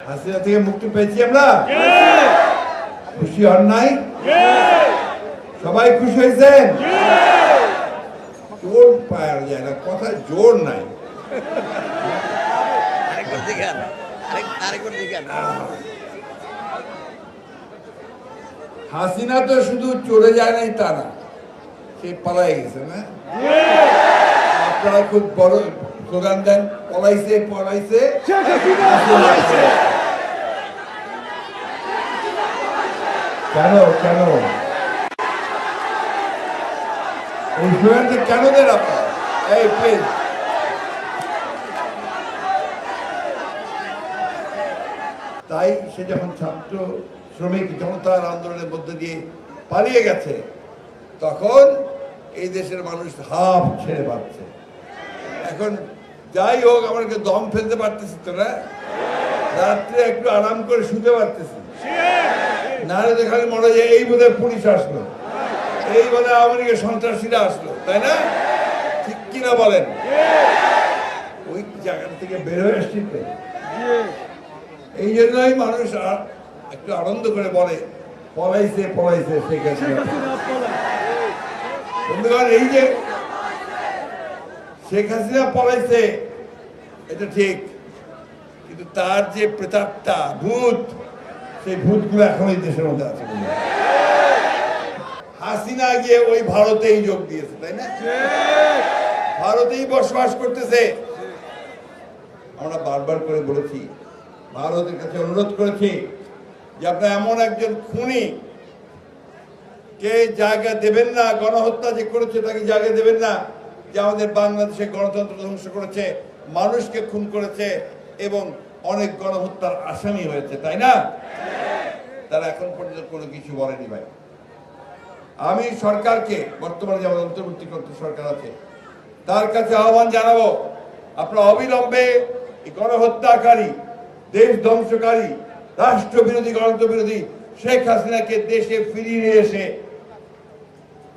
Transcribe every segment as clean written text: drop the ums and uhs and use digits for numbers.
হাসিনা থেকে মুক্তি পেয়েছি আমরা, খুশি হন নাই? সবাই খুশি হয়েছেন? জোর পাওয়া যায় না, কথায় জোর নাই। হাসিনা তো শুধু চলে যায় নাই তা না, সে পালাই গেছে না? আপনারা খুব বড় স্লোগান দেন, পলাইছে পলাইছে। কেন কেন এই স্লোগানটা কেন দেন আপনারা? এই প্লিজ, তাই সে যখন ছাত্র শ্রমিক জনতার আন্দোলনের মধ্যে দিয়ে পালিয়ে গেছে, তখন এই দেশের মানুষ হাফ ছেড়ে পাচ্ছে। এখন যাই হোক, আমাকে দম ফেলতে পারতেছি তো না, রাত্রে একটু আরাম করে শুতে পারতেছি না, খালি মনে হয় এই বোধহয় পুলিশ আসলো, এই বোধহয় আমেরিকার সন্ত্রাসীরা আসলো, তাই না? ঠিক কিনা বলেন? ওই জায়গা থেকে বের হয়ে আসছি। এই জন্যই মানুষ একটু আনন্দ করে বলে পলাইছে পলাইছে শেখ হাসিনা। বন্ধুগণ, এই যে শেখ হাসিনা পলাইছে এটা ঠিক, কিন্তু তার যে প্রেতাত্মা ভূত, সেই ভূতগুলো এখন এই দেশের মধ্যে আছে। হাসিনা গিয়ে ওই ভারতেই যোগ দিয়েছে, তাই না? ভারতেই বসবাস করতেছে। আমরা বারবার করে বলেছি, ভারতের কাছে অনুরোধ করেছি যে আপনারা এমন একজন খুনি কে জায়গা দেবেন না, গণহত্যা যে করেছে তাকে জায়গা দেবেন না, যে আমাদের বাংলাদেশে গণতন্ত্র ধ্বংস করেছে, মানুষকে খুন করেছে এবং অনেক গণহত্যার আসামি হয়েছে, তাই না? তারা এখন পর্যন্ত কোনো কিছু বলেনি। ভাই, আমি সরকারকে, বর্তমানে যেমন অন্তর্বর্তীকালীন সরকার আছে, তার কাছে আহ্বান জানাবো, আপনারা অবিলম্বে গণহত্যাকারী, দেশ ধ্বংসকারী, রাষ্ট্রবিরোধী, গণতন্ত্র বিরোধী শেখ হাসিনাকে দেশে ফিরিয়ে নিয়ে এসে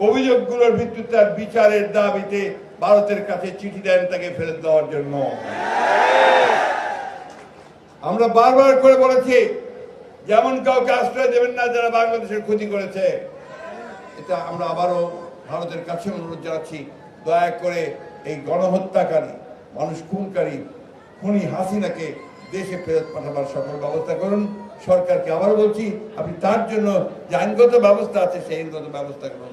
অভিযোগগুলোর ভিত্তিতে তার বিচারের দাবিতে ভারতের কাছে চিঠি দেন তাকে ফেরত দেওয়ার জন্য। আমরা বারবার করে বলেছি, যেমন কাউকে আশ্রয় দেবেন না যারা বাংলাদেশের ক্ষতি করেছে। এটা আমরা আবারও ভারতের কাছে অনুরোধ জানাচ্ছি, দয়া করে এই গণহত্যাকারী, মানুষ খুনকারী, খুনি হাসিনাকে দেশে ফেরত পাঠাবার সকল ব্যবস্থা করুন। সরকারকে আবারও বলছি, আপনি তার জন্য যে আইনগত ব্যবস্থা আছে সেই আইনগত ব্যবস্থা করুন।